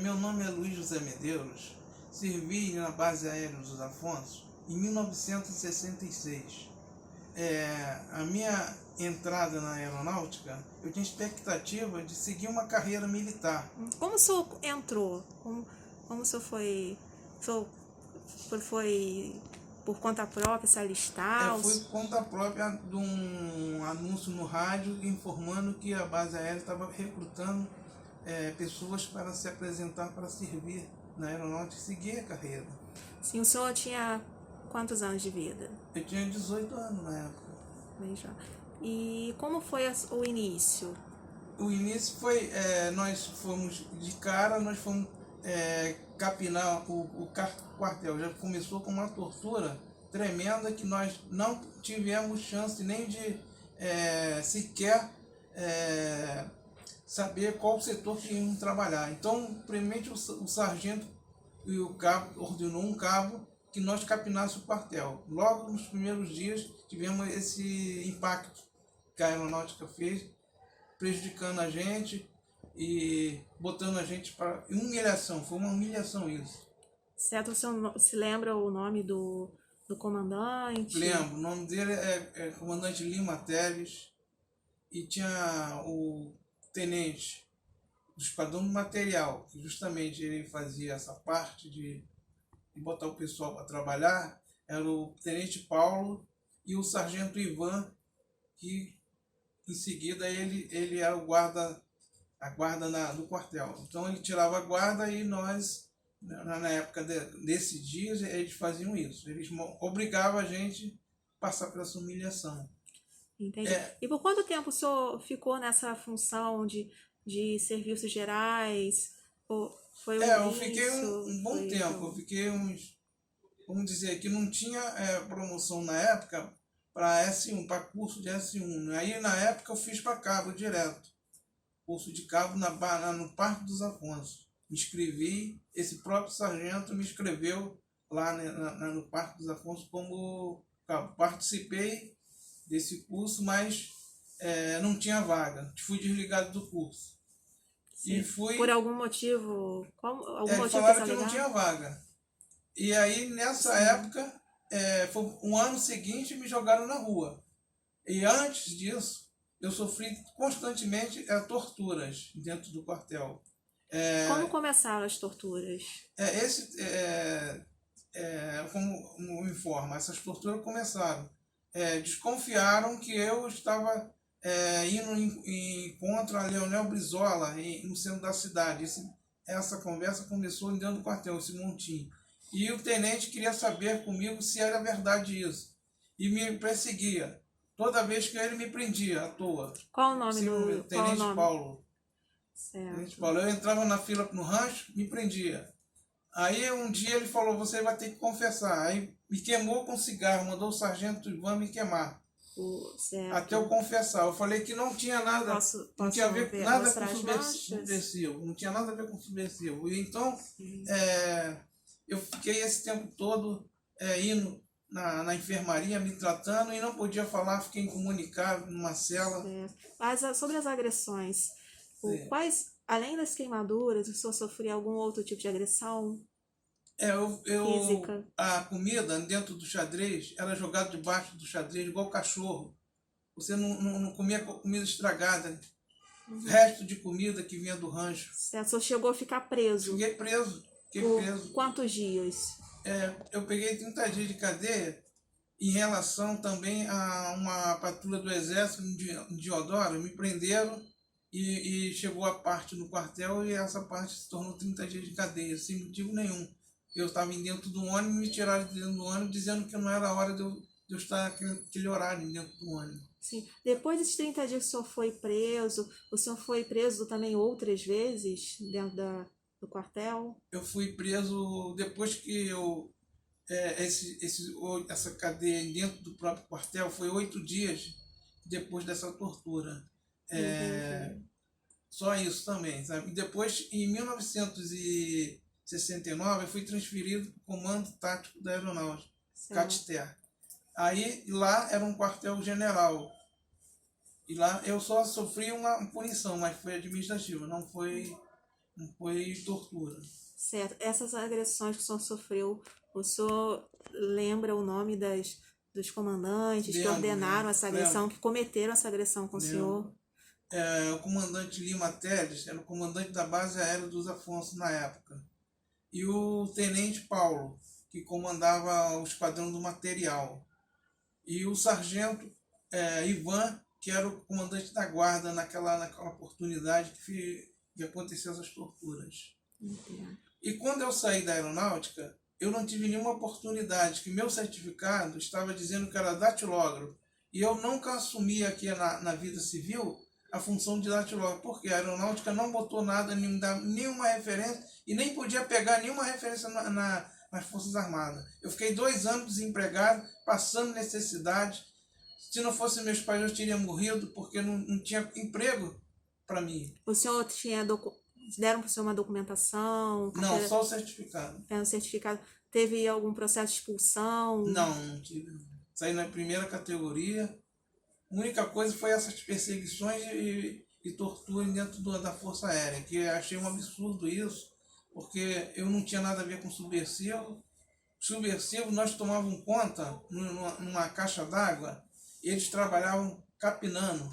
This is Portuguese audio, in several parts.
Meu nome é Luiz José Medeiros, servi na base aérea dos Afonsos em 1966. A minha entrada na aeronáutica, eu tinha expectativa de seguir uma carreira militar. Como o senhor entrou? Como o senhor foi? O senhor foi por conta própria se alistar? Foi por conta própria de um anúncio no rádio informando que a base aérea estava recrutando pessoas para se apresentar para servir na aeronáutica e seguir a carreira. Sim, o senhor tinha quantos anos de vida? Eu tinha 18 anos na época. Veja. E como foi o início? O início foi, nós fomos de cara, nós fomos capinar o quartel. Já começou com uma tortura tremenda que nós não tivemos chance nem de sequer saber qual setor que íamos trabalhar. Então, primeiramente o sargento e o cabo ordenou um cabo que nós capinássemos o quartel. Logo nos primeiros dias tivemos esse impacto que a aeronáutica fez, prejudicando a gente e botando a gente para humilhação. Foi uma humilhação isso. Certo, o senhor se lembra o nome do comandante? Lembro, o nome dele é Comandante Lima Teles, e tinha o tenente do esquadrão do material, que justamente ele fazia essa parte de botar o pessoal para trabalhar, era o tenente Paulo e o sargento Ivan, que em seguida ele era a guarda do quartel. Então ele tirava a guarda e nós, na época desses dias, eles faziam isso. Eles obrigavam a gente a passar por essa humilhação. Entendi. E por quanto tempo o senhor ficou nessa função de serviços gerais? Foi eu fiquei um bom tempo. Eu fiquei vamos dizer que não tinha promoção na época para S1, para curso de S1. Aí na época eu fiz para cabo direto. Curso de cabo no Parque dos Afonsos. Me inscrevi, esse próprio sargento me inscreveu lá no Parque dos Afonsos como cabo. Participei desse curso, mas não tinha vaga. Fui desligado do curso. Sim. E fui... Por algum motivo? Algum motivo falaram que não tinha vaga. E aí, nessa época, foi um ano seguinte, me jogaram na rua. E antes disso, eu sofri constantemente torturas dentro do quartel. Como começaram as torturas? Como me informa, essas torturas começaram. Desconfiaram que eu estava indo contra a Leonel Brizola no centro da cidade. Essa conversa começou dentro do quartel, esse montinho. E o tenente queria saber comigo se era verdade isso. E me perseguia. Toda vez que ele me prendia à toa. Qual o nome do Tenente Paulo. Certo. Tenente Paulo. Eu entrava na fila no rancho, me prendia. Aí um dia ele falou, você vai ter que confessar. Aí me queimou com cigarro, mandou o sargento Ivan me queimar. Certo. Até eu confessar. Eu falei que não tinha nada, não tinha a ver nada com subversivo. Não tinha nada a ver com subversivo. E então, eu fiquei esse tempo todo indo na enfermaria, me tratando, e não podia falar, fiquei incomunicável numa cela. Mas sobre as agressões, quais, além das queimaduras, o senhor sofria algum outro tipo de agressão? Física? A comida dentro do xadrez era jogada debaixo do xadrez, igual cachorro. Você não comia comida estragada. Resto de comida que vinha do rancho. Certo. O senhor chegou a ficar preso? Fiquei preso. Preso. Quantos dias? Eu peguei 30 dias de cadeia em relação também a uma patrulha do Exército de Diodoro. Me prenderam e chegou a parte no quartel e essa parte se tornou 30 dias de cadeia, sem motivo nenhum. Eu estava dentro do ônibus, me tiraram de dentro do ônibus dizendo que não era hora de eu estar naquele horário dentro do ônibus. Sim. Depois desses 30 dias que o senhor foi preso, o senhor foi preso também outras vezes dentro do quartel? Eu fui preso depois que essa cadeia dentro do próprio quartel foi 8 dias depois dessa tortura. Só isso também, sabe? E depois, em 1969, eu fui transferido para o Comando Tático da Aeronáutica, CATTER. Aí lá era um quartel-general. E lá eu só sofri uma punição, mas foi administrativa, não foi tortura. Certo. Essas agressões que o senhor sofreu, o senhor lembra o nome dos comandantes que ordenaram essa agressão, que cometeram essa agressão com o senhor? O comandante Lima Teles era o comandante da base aérea dos Afonso na época. E o tenente Paulo, que comandava o esquadrão do material. E o sargento Ivan, que era o comandante da guarda naquela oportunidade que aconteceu essas torturas. Entendo. E quando eu saí da aeronáutica, eu não tive nenhuma oportunidade, que meu certificado estava dizendo que era datilógrafo. E eu nunca assumi aqui na vida civil a função de datilógrafo, porque a aeronáutica não botou nada, nenhuma referência, e nem podia pegar nenhuma referência nas Forças Armadas. Eu fiquei 2 anos desempregado, passando necessidade. Se não fosse meus pais, eu teria morrido, porque não tinha emprego para mim. O senhor tinha deram para o senhor uma documentação? Não, só o certificado. Um certificado. Teve algum processo de expulsão? Não tive. Saí na primeira categoria. A única coisa foi essas perseguições e tortura dentro da Força Aérea, que eu achei um absurdo isso, porque eu não tinha nada a ver com subversivo. Subversivo, nós tomávamos conta numa caixa d'água, eles trabalhavam capinando.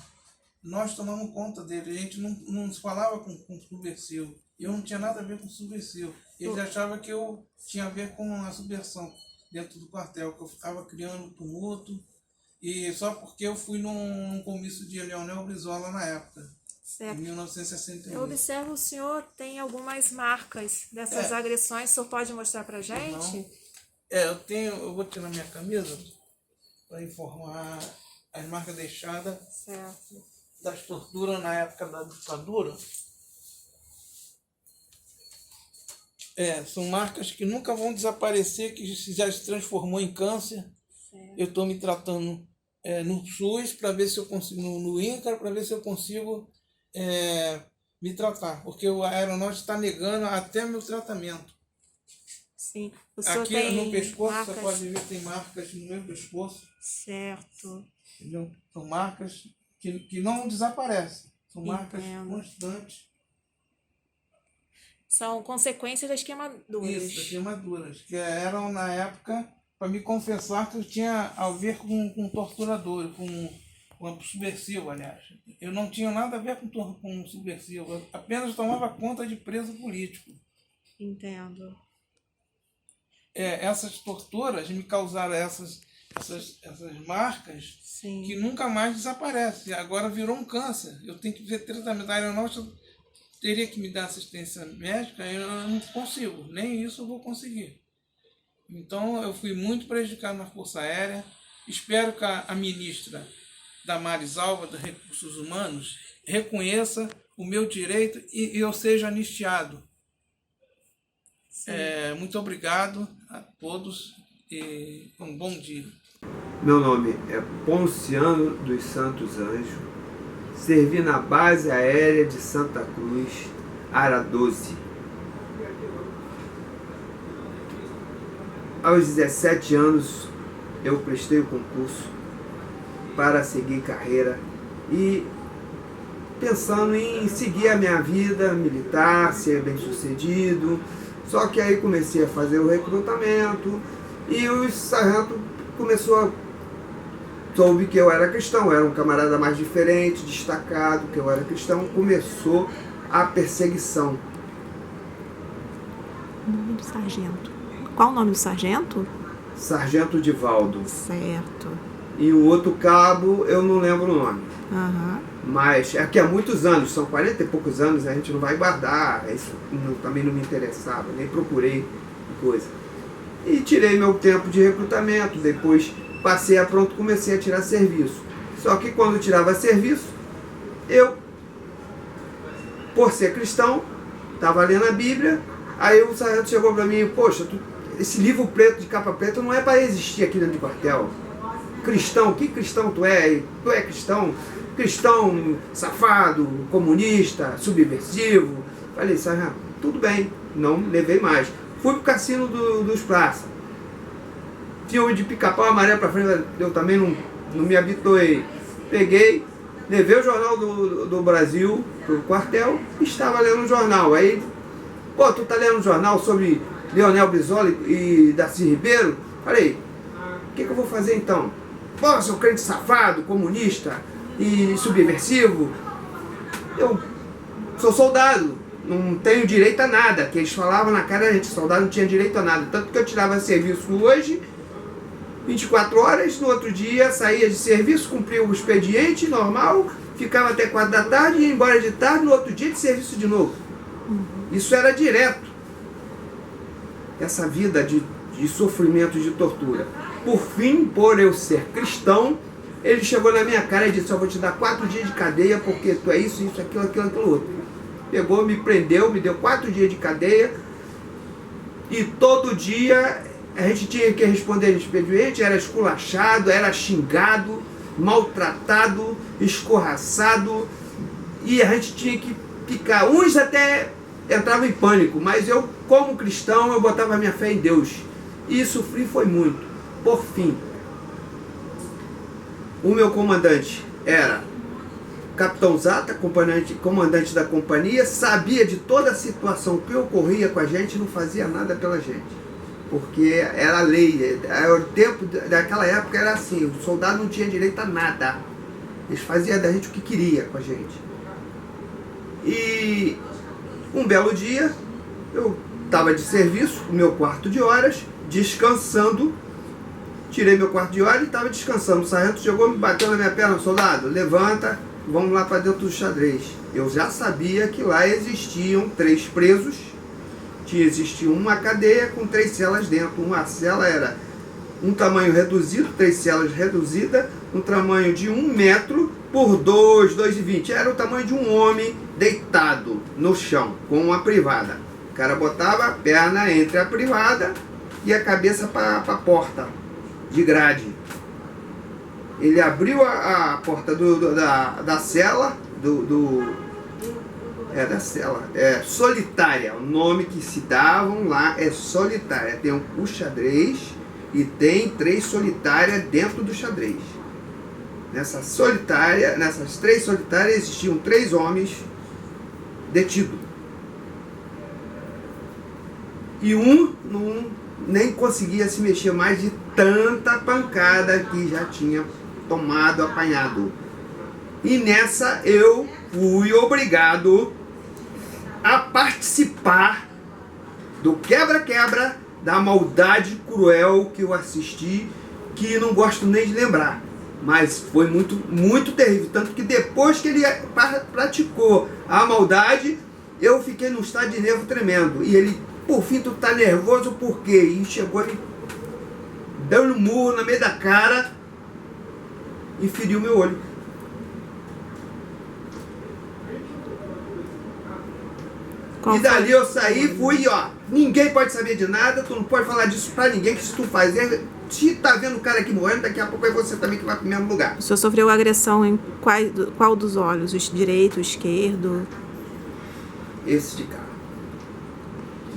Nós tomamos conta deles, a gente não se falava com subversivo. Eu não tinha nada a ver com subversivo. Eles achavam que eu tinha a ver com a subversão dentro do quartel, que eu ficava criando tumulto, e só porque eu fui num comício de Leonel Brizola na época, certo. Em 1961. Eu observo o senhor tem algumas marcas dessas agressões, o senhor pode mostrar pra gente? Eu vou tirar minha camisa para informar as marcas deixadas. Certo. Das torturas na época da ditadura. São marcas que nunca vão desaparecer, que já se transformou em câncer. Certo. Eu estou me tratando no SUS para ver se eu consigo, no INCRA, para ver se eu consigo me tratar, porque a aeronáutica está negando até meu tratamento. Sim. Aqui no pescoço, marcas... você pode ver, tem marcas no meu pescoço. Certo. Entendeu? São marcas que não desaparecem. São marcas constantes. São consequências das queimaduras. Isso, das queimaduras, que eram na época para me confessar que eu tinha a ver com torturador, com subversivo, aliás. Eu não tinha nada a ver com subversivo, eu apenas tomava conta de preso político. Entendo. Essas torturas me causaram essas marcas. Sim. Que nunca mais desaparecem. Agora virou um câncer. Eu tenho que ver tratamento. A aeronáutica teria que me dar assistência médica, eu não consigo. Nem isso eu vou conseguir. Então eu fui muito prejudicado na Força Aérea. Espero que a ministra Damares Alva, dos Recursos Humanos, reconheça o meu direito e eu seja anistiado. Muito obrigado a todos e um bom dia. Meu nome é Ponciano dos Santos Anjos, servi na base aérea de Santa Cruz, Ara 12. Aos 17 anos eu prestei o concurso para seguir carreira e pensando em seguir a minha vida militar, ser bem sucedido. Só que aí comecei a fazer o recrutamento e o sargento soube que eu era cristão, eu era um camarada mais diferente, destacado, que eu era cristão, começou a perseguição. O nome do sargento. Qual o nome do sargento? Sargento Divaldo. Certo. E o outro cabo, eu não lembro o nome. Uhum. Mas aqui há muitos anos, são 40 e poucos anos, a gente não vai guardar, isso também não me interessava, nem procurei coisa. E tirei meu tempo de recrutamento, depois passei a pronto, comecei a tirar serviço. Só que quando eu tirava serviço, eu, por ser cristão, estava lendo a Bíblia, aí o sargento chegou para mim, poxa, esse livro preto de capa preta não é para existir aqui dentro do quartel. Cristão, que cristão tu é? Tu é cristão? Cristão safado, comunista, subversivo. Falei, sargento, tudo bem, não levei mais. Fui pro cassino dos praças. filme de Pica-Pau Amarelo pra frente, eu também não me habituei. Peguei, levei o Jornal do Brasil pro quartel e estava lendo um jornal. Aí, pô, tu tá lendo um jornal sobre Leonel Brizola e Darcy Ribeiro? Falei, o que eu vou fazer então? Pô, sou crente safado, comunista e subversivo. Eu sou soldado, não tenho direito a nada. Que eles falavam na cara da gente, soldado não tinha direito a nada. Tanto que eu tirava serviço hoje, 24 horas, no outro dia saía de serviço, cumpria o expediente normal, ficava até 4 da tarde, ia embora de tarde, no outro dia de serviço de novo. Isso era direto. Essa vida de sofrimento, de tortura. Por fim, por eu ser cristão, ele chegou na minha cara e disse, eu vou te dar 4 dias de cadeia porque tu é isso, isso, aquilo outro. Pegou, me prendeu, me deu 4 dias de cadeia e todo dia a gente tinha que responder no expediente, era esculachado, era xingado, maltratado, escorraçado e a gente tinha que picar. Uns até entravam em pânico, mas eu, como cristão, eu botava minha fé em Deus e sofri foi muito. Por fim, o meu comandante era Capitão Zata, comandante da companhia, sabia de toda a situação que ocorria com a gente, não fazia nada pela gente. Porque era lei, o tempo daquela época era assim, o soldado não tinha direito a nada. Eles faziam da gente o que queria com a gente. E um belo dia, eu estava de serviço, no meu quarto de horas, descansando. Tirei meu quarto de hora e estava descansando. O sargento chegou, me bateu na minha perna, soldado, levanta, vamos lá para dentro do xadrez. Eu já sabia que lá existiam 3 presos, existia uma cadeia com 3 celas dentro. Uma cela era um tamanho reduzido, 3 celas reduzidas, um tamanho de 1 metro por 2,20. Era o tamanho de um homem deitado no chão, com uma privada. O cara botava a perna entre a privada e a cabeça para a porta de grade. Ele abriu a porta da cela, da cela, solitária, o nome que se davam lá é solitária. Tem o xadrez e tem 3 solitárias dentro do xadrez. Nessas 3 solitárias existiam 3 homens detidos. E nem conseguia se mexer mais de tanta pancada que já tinha tomado, apanhado. E nessa eu fui obrigado a participar do quebra-quebra da maldade cruel que eu assisti, que não gosto nem de lembrar. Mas foi muito, muito terrível. Tanto que depois que ele praticou a maldade, eu fiquei num estado de nervo tremendo. E ele, por fim, tu tá nervoso por quê? E chegou e deu-lhe um murro na meio da cara e feriu meu olho. E dali eu saí, fui, ó, ninguém pode saber de nada, tu não pode falar disso pra ninguém, que se tu fazer, se tá vendo o cara aqui morrendo, daqui a pouco é você também que vai pro mesmo lugar. O senhor sofreu agressão em qual dos olhos? O direito, o esquerdo? Esse de cá.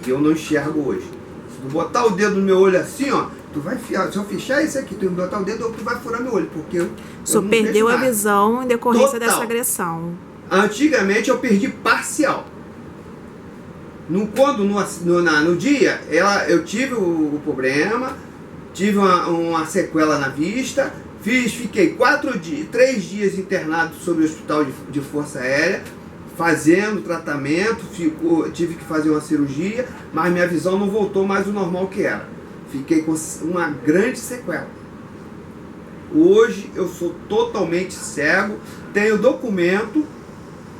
Que eu não enxergo hoje. Se tu botar o dedo no meu olho assim, ó, tu vai enfiar, se eu fechar esse aqui, tu botar o dedo, tu vai furar meu olho, porque o senhor perdeu a visão em decorrência dessa agressão. Antigamente eu perdi parcial. No dia, eu tive o problema, tive uma sequela na vista, fiquei 3 dias internado sobre o hospital de Força Aérea, fazendo tratamento, tive que fazer uma cirurgia, mas minha visão não voltou mais ao normal que era. Fiquei com uma grande sequela. Hoje eu sou totalmente cego, tenho documento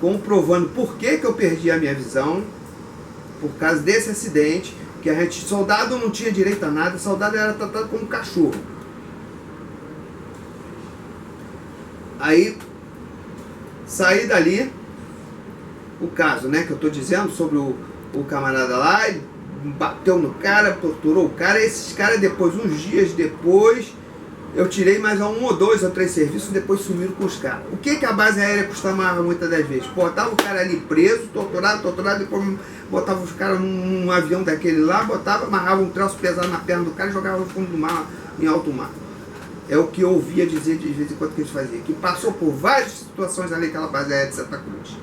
comprovando por que eu perdi a minha visão, por causa desse acidente, que soldado não tinha direito a nada, soldado era tratado como cachorro. Aí, saí dali, o caso, né, que eu estou dizendo sobre o camarada lá, ele bateu no cara, torturou o cara, esses caras depois, uns dias depois, eu tirei mais 1 ou 2 ou 3 serviços, depois sumiram com os caras. O que a base aérea costumava muitas das vezes? Botava o cara ali preso, torturado, depois botava os caras num avião daquele lá, amarrava um troço pesado na perna do cara e jogava no fundo do mar em alto mar. É o que eu ouvia dizer de vez em quando que eles faziam. Que passou por várias situações ali naquela base aérea de Santa Cruz.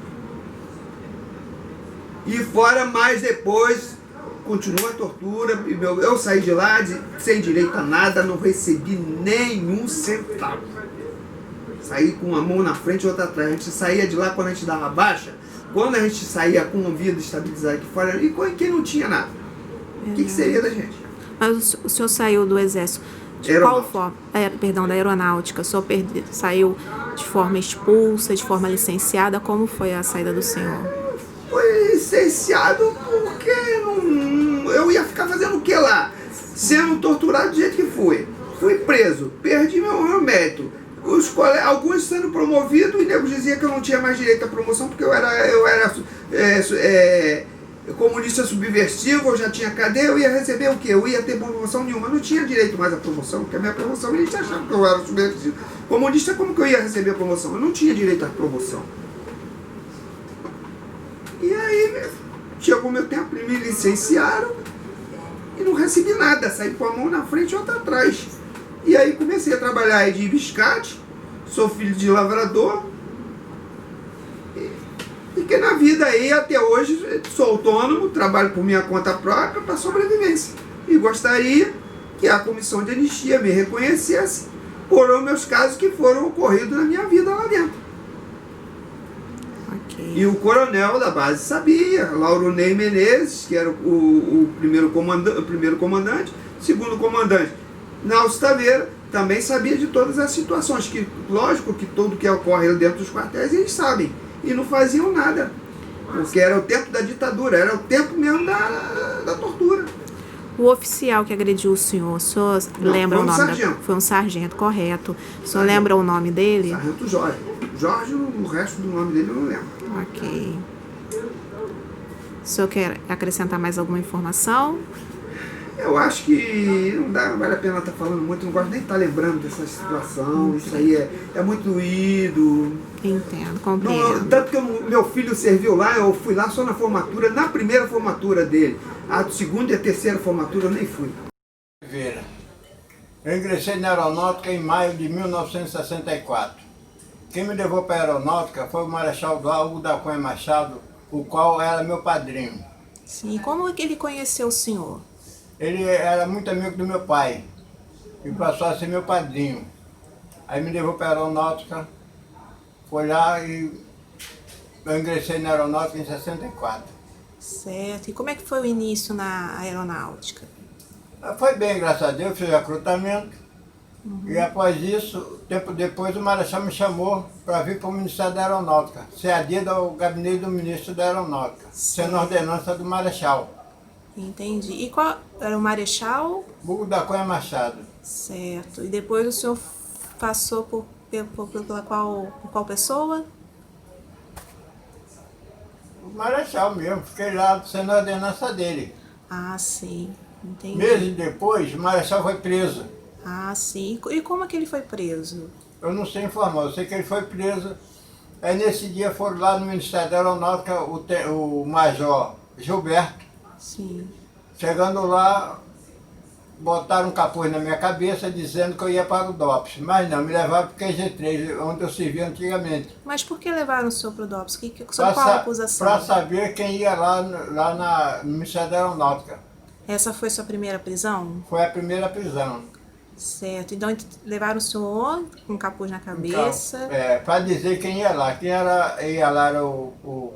E fora mais depois, continua a tortura. Eu saí de lá sem direito a nada, não recebi nenhum centavo. Saí com uma mão na frente e outra atrás. A gente saía de lá quando a gente dava baixa. Quando a gente saía com a vida estabilizada aqui fora, e quem não tinha nada. O que seria da gente? Mas o senhor saiu do exército de qual forma? Perdão, da aeronáutica. O senhor saiu de forma expulsa, de forma licenciada? Como foi a saída do senhor? Foi licenciado porque eu ia ficar fazendo o que lá? Sendo torturado do jeito que fui. Fui preso, perdi meu mérito. Alguns sendo promovidos e nego dizia que eu não tinha mais direito à promoção porque eu era comunista subversivo, eu já tinha cadeia, eu ia receber o quê? Eu ia ter promoção nenhuma, eu não tinha direito mais à promoção, porque a minha promoção eles achavam que eu era subversivo. Comunista, como que eu ia receber a promoção? Eu não tinha direito à promoção. E aí, chegou meu tempo, me licenciaram e não recebi nada, saí com a mão na frente e outra atrás. E aí comecei a trabalhar de biscate, sou filho de lavrador, e fiquei na vida aí até hoje, sou autônomo, trabalho por minha conta própria para sobrevivência. E gostaria que a comissão de anistia me reconhecesse por os meus casos que foram ocorridos na minha vida lá dentro. Okay. E o coronel da base sabia, Lauro Ney Menezes, que era o primeiro comandante, segundo comandante, Nelson Taveira, também sabia de todas as situações, que lógico que tudo que ocorre dentro dos quartéis eles sabem, e não faziam nada, porque era o tempo da ditadura, era o tempo mesmo da tortura. O oficial que agrediu o senhor lembra o nome? Sargento. Foi um sargento, correto. O senhor lembra o nome dele? Sargento Jorge. Jorge, o resto do nome dele eu não lembro. Ok. O senhor quer acrescentar mais alguma informação? Eu acho que não vale a pena estar falando muito, não gosto nem de estar lembrando dessa situação. Isso aí é muito doído. Entendo, compreendo. Tanto que meu filho serviu lá, eu fui lá só na formatura, na primeira formatura dele. A segunda e a terceira formatura eu nem fui. Eu ingressei na aeronáutica em maio de 1964. Quem me levou para a aeronáutica foi o Marechal Hugo da Cunha Machado, o qual era meu padrinho. Sim, como é que ele conheceu o senhor? Ele era muito amigo do meu pai e passou a ser meu padrinho. Aí me levou para a aeronáutica, foi lá e eu ingressei na aeronáutica em 64. Certo. E como é que foi o início na aeronáutica? Foi bem, graças a Deus, fiz recrutamento. E após isso, tempo depois, o Marechal me chamou para vir para o Ministério da Aeronáutica, ser adida ao gabinete do Ministro da Aeronáutica, sendo ordenança do Marechal. Entendi. E qual era o Marechal? Hugo da Cunha Machado. Certo. E depois o senhor passou por qual pessoa? O Marechal mesmo, fiquei lá sendo ordenança dele. Ah, sim. Entendi. Meses depois, o Marechal foi preso. Ah, sim. E como é que ele foi preso? Eu não sei informar, eu sei que ele foi preso. Aí nesse dia foram lá no Ministério da Aeronáutica o Major Gilberto. Sim. Chegando lá, botaram um capuz na minha cabeça dizendo que eu ia para o DOPS. Mas não, me levaram para o QG3, onde eu servi antigamente. Mas por que levaram o senhor para o DOPS? Sobre qual acusação? Para saber quem ia lá no Ministério da Aeronáutica. Essa foi sua primeira prisão? Foi a primeira prisão. Certo. Então levaram o senhor com um capuz na cabeça? Então, para dizer quem ia lá. Quem ia lá era o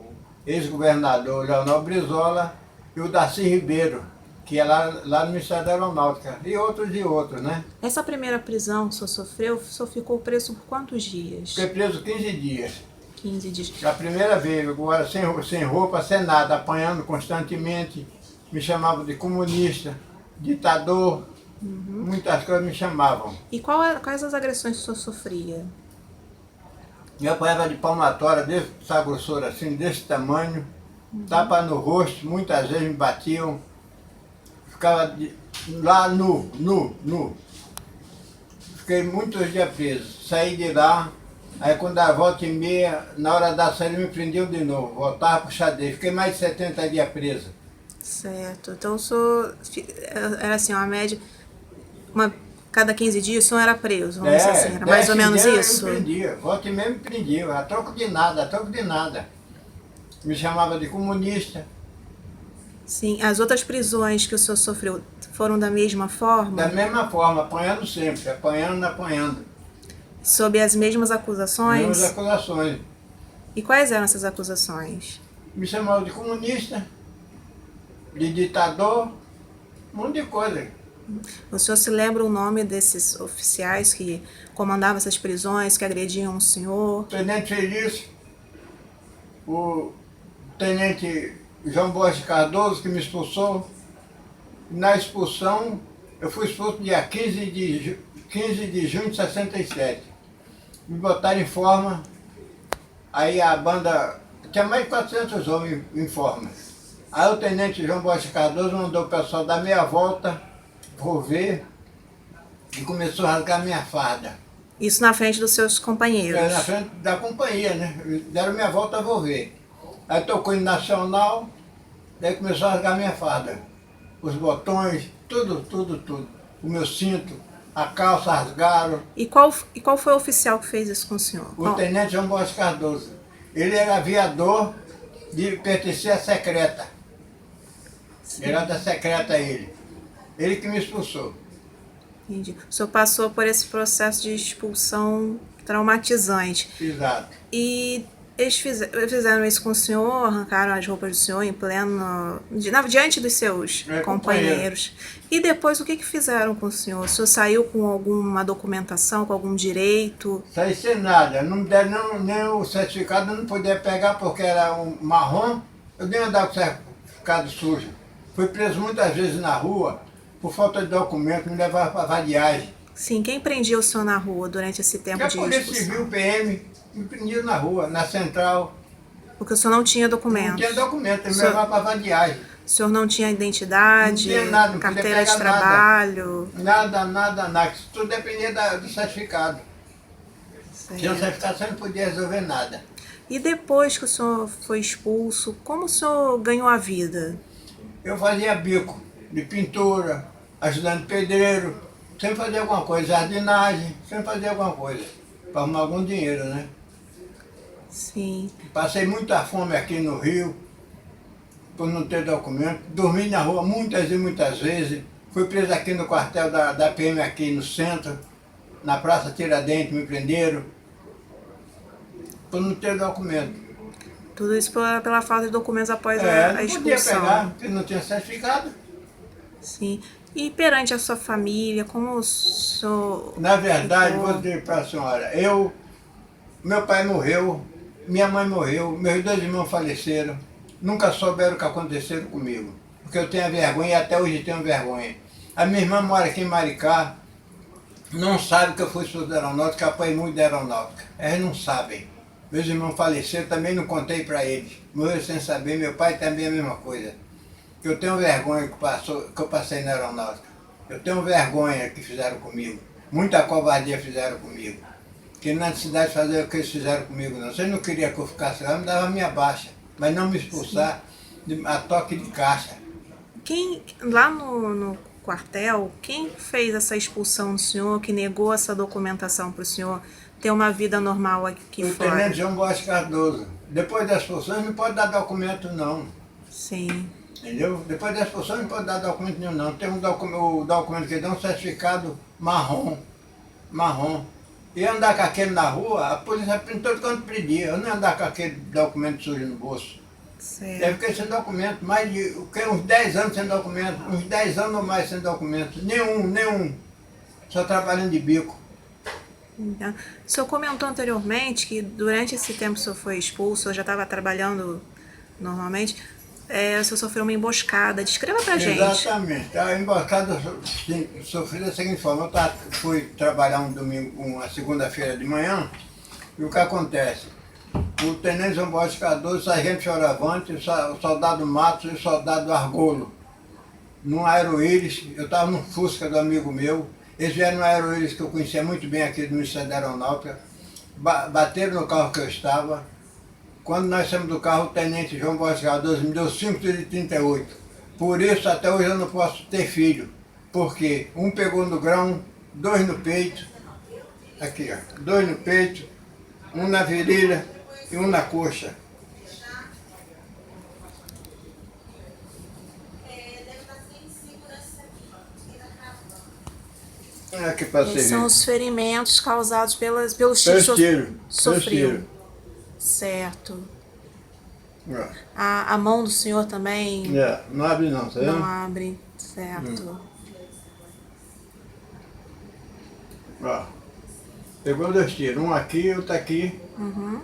ex-governador Leonel Brizola e o Darcy Ribeiro, que ia lá no Ministério da Aeronáutica. E outros, né? Essa primeira prisão que o senhor sofreu, o senhor ficou preso por quantos dias? Fiquei preso 15 dias. 15 dias. A primeira vez, agora sem roupa, sem nada, apanhando constantemente. Me chamavam de comunista, ditador, muitas coisas me chamavam. E quais as agressões que o senhor sofria? Eu apanhava de palmatória dessa grossura assim, desse tamanho, tapa no rosto, muitas vezes me batiam, ficava lá nu. Fiquei muitos dias preso, saí de lá, aí quando dava volta e meia, na hora da saída me prendiam de novo, voltava pro xadrez, fiquei mais de 70 dias preso. Certo. Então o senhor era assim, uma média, cada 15 dias o senhor era preso, vamos dizer assim, era 10 mais ou menos dias isso? Eu me prendia, volta e meia me prendia, a troco de nada, a troco de nada. Me chamava de comunista. Sim, as outras prisões que o senhor sofreu foram da mesma forma? Da mesma forma, apanhando sempre, apanhando. Sob as mesmas acusações? Mesmas acusações. E quais eram essas acusações? Me chamavam de comunista, de ditador, um monte de coisa. O senhor se lembra o nome desses oficiais que comandavam essas prisões, que agrediam o senhor? O tenente Felício, o tenente João Borges Cardoso, que me expulsou. Na expulsão, eu fui expulso dia 15 de junho de 67. Me botaram em forma, aí a banda, tinha mais de 400 homens em forma. Aí o tenente João Borges Cardoso mandou o pessoal dar meia volta, vou ver, e começou a rasgar minha farda. Isso na frente dos seus companheiros? Na frente da companhia, né? Deram minha volta, vou ver. Aí tocou em Nacional, daí começou a rasgar minha farda. Os botões, tudo. O meu cinto, a calça rasgaram. E qual foi o oficial que fez isso com o senhor? O tenente João Borges Cardoso. Ele era aviador de pertencer à secreta. Era da secreta ele. Ele que me expulsou. Entendi. O senhor passou por esse processo de expulsão traumatizante. Exato. E eles fizeram isso com o senhor, arrancaram as roupas do senhor em pleno... diante dos seus companheiros. E depois o que fizeram com o senhor? O senhor saiu com alguma documentação, com algum direito? Saí sem nada. Não me deram nem o certificado, eu não podia pegar porque era um marrom. Eu nem andava com certificado sujo. Fui preso muitas vezes na rua por falta de documento, me levava para vadiagem. Sim, quem prendia o senhor na rua durante esse tempo de expulsão? A Polícia Civil, PM, me prendia na rua, na central. Porque o senhor não tinha documento? Não tinha documento, ele me levava para vadiagem. O senhor não tinha identidade? Não tinha nada, não carteira de trabalho? Nada. Isso tudo dependia do certificado. Certo. Sem o certificado você não podia resolver nada. E depois que o senhor foi expulso, como o senhor ganhou a vida? Eu fazia bico de pintura, ajudando pedreiro, sempre fazia alguma coisa, jardinagem, sempre fazia alguma coisa, para arrumar algum dinheiro, né? Sim. Passei muita fome aqui no Rio, por não ter documento, dormi na rua muitas e muitas vezes, fui preso aqui no quartel da PM aqui no centro, na Praça Tiradentes me prenderam, por não ter documento. Tudo isso pela falta de documentos após a expulsão. Não podia pegar, porque não tinha certificado. Sim. E perante a sua família, como o senhor... Na verdade, vou dizer para a senhora, meu pai morreu, minha mãe morreu, meus dois irmãos faleceram, nunca souberam o que aconteceu comigo, porque eu tenho vergonha e até hoje tenho vergonha. A minha irmã mora aqui em Maricá, não sabe que eu fui estudar aeronáutica, apanhei muito da aeronáutica, eles não sabem. Meus irmãos faleceram, também não contei para eles, morreram sem saber, meu pai também é a mesma coisa. Eu tenho vergonha que eu passei na aeronáutica. Eu tenho vergonha que fizeram comigo. Muita covardia fizeram comigo. Que não há necessidade de fazer o que eles fizeram comigo, não. Vocês não queriam que eu ficasse lá, me dava a minha baixa. Mas não me expulsar a toque de caixa. Lá no quartel, quem fez essa expulsão do senhor, que negou essa documentação para o senhor ter uma vida normal aqui fora? O tenente João Borges Cardoso. Depois das expulsões não pode dar documento, não. Sim. Entendeu? Depois das expulsões não pode dar documento nenhum, não. Tem o documento que dá um certificado marrom. E andar com aquele na rua, a polícia em todo canto prendia. Eu não ia andar com aquele documento sujo no bolso. Certo. Eu fiquei sem documento, uns 10 anos sem documento, uns 10 anos ou mais sem documento. Nenhum. Só trabalhando de bico. Então, o senhor comentou anteriormente que durante esse tempo que o senhor foi expulso, o senhor já estava trabalhando normalmente, o senhor sofreu uma emboscada. Descreva pra gente. Exatamente. A emboscada sofri da seguinte forma. Eu fui trabalhar uma segunda-feira de manhã, e o que acontece? O tenente João Borges Cardoso, o sargento Fioravante, o soldado Matos e o soldado Argolo, num Aeroíris, eu estava no Fusca do amigo meu, eles vieram no Aeroíris que eu conhecia muito bem aqui do Ministério da Aeronáutica, bateram no carro que eu estava. Quando nós saímos do carro, o tenente João Borges Cardoso me deu 5 tiros de 38. Por isso, até hoje eu não posso ter filho, porque um pegou no grão 2 no peito, aqui ó, 2 no peito, um na virilha e um na coxa. Aqui pra você Esses são ver. os ferimentos causados pelos Pelos tiros que tiros. sofreu. Certo. Ó. A mão do senhor também É, não abre não, tá não vendo? abre. Certo. Ó. Pegou 2 tiros, um aqui e outro aqui. Uhum.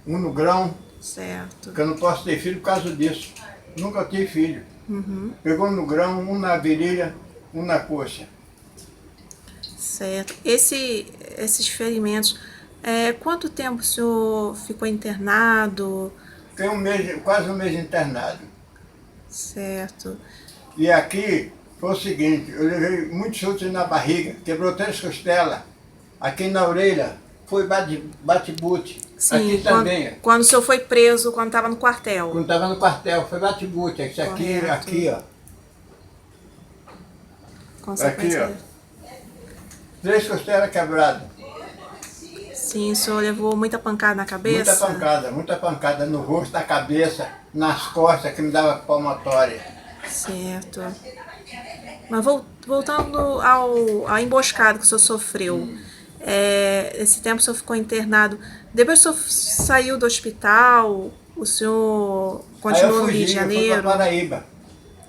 Um no grão, Certo. que eu não posso ter filho por causa disso. Nunca tive filho. Uhum. Pegou no grão, um na virilha, um na coxa. Certo. Esses ferimentos, quanto tempo o senhor ficou internado? Fiquei quase um mês internado. Certo. E aqui foi o seguinte, eu levei muitos chutes na barriga, quebrou 3 costelas. Aqui na orelha foi bate-bute. Sim, Aqui também. quando o senhor foi preso, quando estava no quartel. Quando estava no quartel, foi bate-bute. Isso aqui, Correto. aqui, ó. Consequência. Aqui, 3 costelas quebradas. Sim, o senhor levou muita pancada na cabeça? Muita pancada no rosto, na cabeça, nas costas, que me dava palmatória. Certo. Mas voltando à emboscada que o senhor sofreu, esse tempo o senhor ficou internado. Depois o senhor saiu do hospital, o senhor continuou no Rio de Eu fui Janeiro? para Paraíba.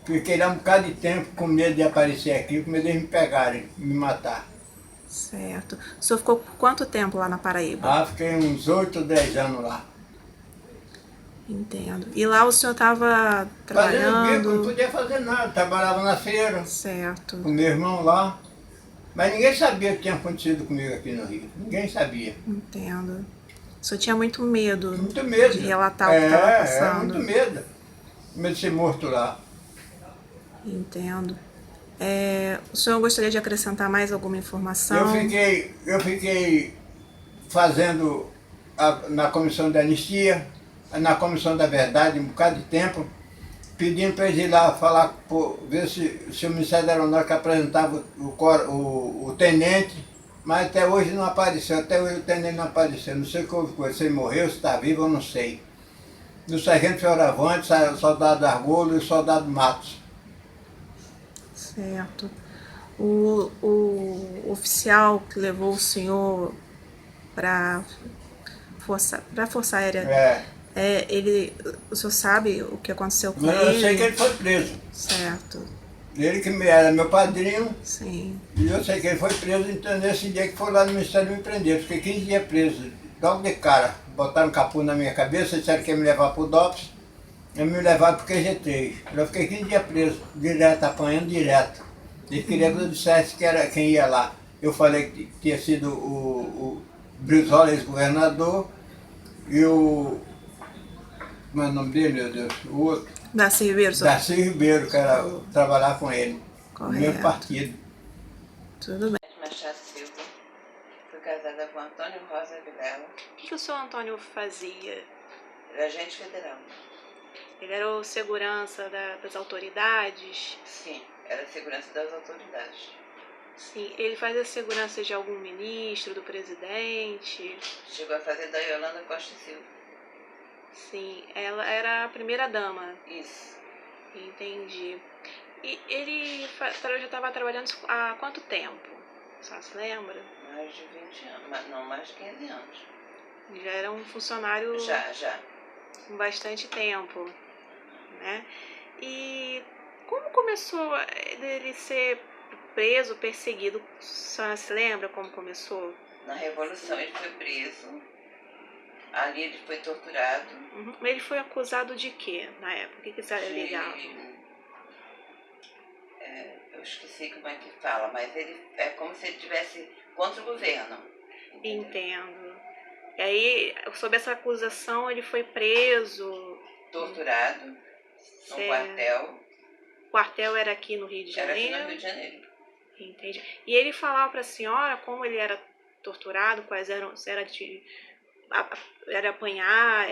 Fiquei lá um bocado de tempo com medo de aparecer aqui, com medo de me pegarem, me matar. Certo. O senhor ficou por quanto tempo lá na Paraíba? Fiquei uns 8 ou 10 anos lá. Entendo. E lá o senhor estava Fazendo bico, não trabalhando? podia fazer nada. Trabalhava na feira, Certo. com meu irmão lá. Mas ninguém sabia o que tinha acontecido comigo aqui no Rio. Ninguém sabia. Entendo. O senhor tinha muito medo, Muito medo. de relatar o que estava passando. Muito medo. Medo de ser morto lá. Entendo. O senhor gostaria de acrescentar mais alguma informação? Eu fiquei fazendo na comissão da anistia, na comissão da verdade, um bocado de tempo, pedindo para eles ir lá falar, ver se o Ministério da Aeronáutica apresentava o tenente, mas até hoje não apareceu, até hoje o tenente não apareceu, não sei o que houve com ele, se ele morreu, se está vivo, eu não sei. Do sargento Fioravante, soldado Argolo e o soldado Matos. Certo. O oficial que levou o senhor para Força Aérea, o senhor sabe o que aconteceu com ele? Eu sei que ele foi preso. Certo. Ele que era meu padrinho, Sim. e eu sei que ele foi preso, então nesse dia que foi lá no Ministério me prender. Fiquei 15 dias preso, logo de cara. Botaram um capuz na minha cabeça, disseram que ia me levar pro DOPS, eu me levaram pro QG3. Eu fiquei 15 dias preso, direto, apanhando direto. Eles queriam que eu dissesse que era quem ia lá. Eu falei que tinha sido o Brizola, ex-governador, e o... Como é o nome dele, meu Deus? O outro. Darcy Ribeiro? Darcy Ribeiro, que era trabalhar com ele. No mesmo Correto. partido. Tudo bem. Machado Silva, fui casada com Antônio Rosa Vilela, O que o senhor Antônio fazia? era agente federal. Ele era o segurança das autoridades? Sim, era segurança das autoridades. Sim. Ele fazia segurança de algum ministro, do presidente? Chegou a fazer da Yolanda Costa e Silva. Sim. Ela era a primeira dama. Isso, Entendi. E ele já estava trabalhando há quanto tempo? Só se lembra? mais de 20 anos, não, mais de 15 anos. Já era um funcionário Já. com bastante tempo, né? E como começou dele ser preso, perseguido? A senhora se lembra como começou? Na Revolução ele foi preso, ali ele foi torturado. Uhum. Ele foi acusado de quê na época? O que se alegava? Eu esqueci como é que fala, mas ele é como se ele tivesse contra o governo. Entendeu? Entendo. E aí, sob essa acusação, ele foi preso. Torturado, no Certo. quartel, O quartel era aqui no Rio de era aqui Janeiro? no Rio de Janeiro. Entendi. E ele falava para a senhora como ele era torturado, quais eram, se era apanhar,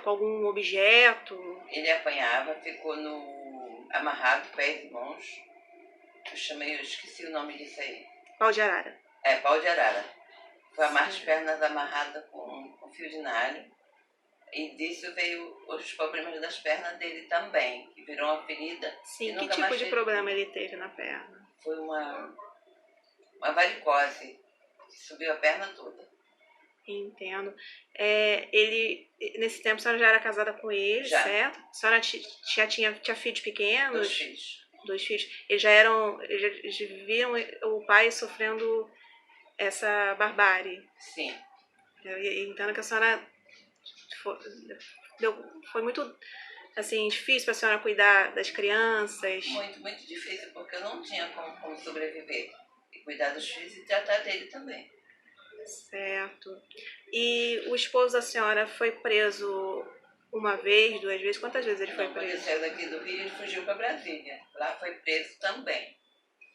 com algum objeto? Ele apanhava, ficou amarrado, pés e mãos. Eu esqueci o nome disso aí. Pau de arara. É, pau de arara. Foi amar as pernas amarradas com fio de nalho. E disso veio os problemas das pernas dele também, que virou uma ferida. Sim, e que nunca tipo mais de problema ele teve na perna? Foi uma varicose, que subiu a perna toda. Entendo. Nesse tempo, a senhora já era casada com ele, Já. certo? A senhora já tinha filhos pequenos? 2 filhos. 2 filhos. Eles já viram o pai sofrendo essa barbárie. Sim. Eu entendo que a senhora foi muito assim, difícil para a senhora cuidar das crianças. Muito, muito difícil, porque eu não tinha como sobreviver. E cuidar dos filhos e tratar dele também. Certo. E o esposo da senhora foi preso uma vez, 2 vezes? Quantas vezes ele foi Quando ele preso? saiu daqui do Rio, ele fugiu para Brasília. Lá foi preso também.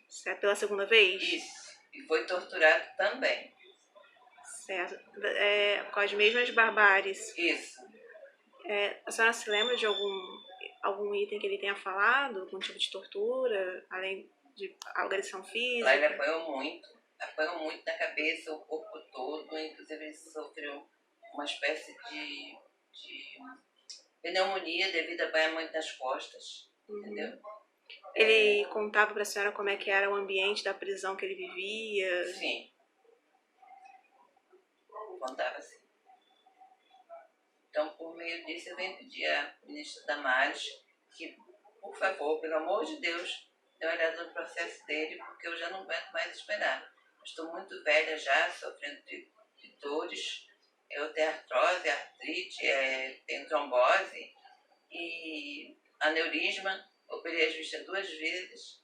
Certo. Pela segunda vez? Isso. E foi torturado também. Certo. Com as mesmas barbáries. Isso. A senhora se lembra de algum item que ele tenha falado? Algum tipo de tortura? Além de agressão física? Lá ele apanhou muito na cabeça, o corpo todo. Inclusive ele sofreu uma espécie de pneumonia devido a apanhar muito nas costas. Entendeu? Ele contava para a senhora como é que era o ambiente da prisão que ele vivia? Sim. Contava assim. Então, por meio disso, eu venho pedir à ministra Damares que, por favor, pelo amor de Deus, dê uma olhada no processo dele, porque eu já não aguento mais esperar. Estou muito velha já, sofrendo de dores. Eu tenho artrose, artrite, tenho trombose e aneurisma. Operei as vistas 2 vezes.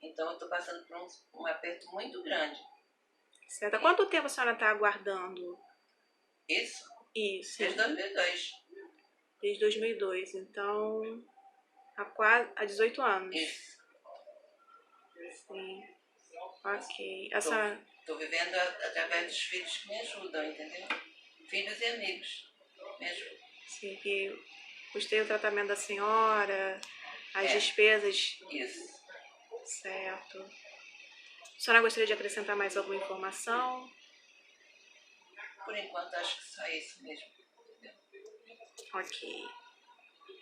Então, eu estou passando por um aperto muito grande. Certo. Há quanto tempo a senhora está aguardando? Isso? Isso. Desde 2002. Desde 2002. Então, há 18 anos. Isso. Sim. Ok. A senhora... Estou vivendo através dos filhos que me ajudam, entendeu? Filhos e amigos me ajudam. Sim, que custei o tratamento da senhora, as despesas. Isso. Certo. A senhora gostaria de acrescentar mais alguma informação? Por enquanto, acho que só isso mesmo. Entendeu? Ok.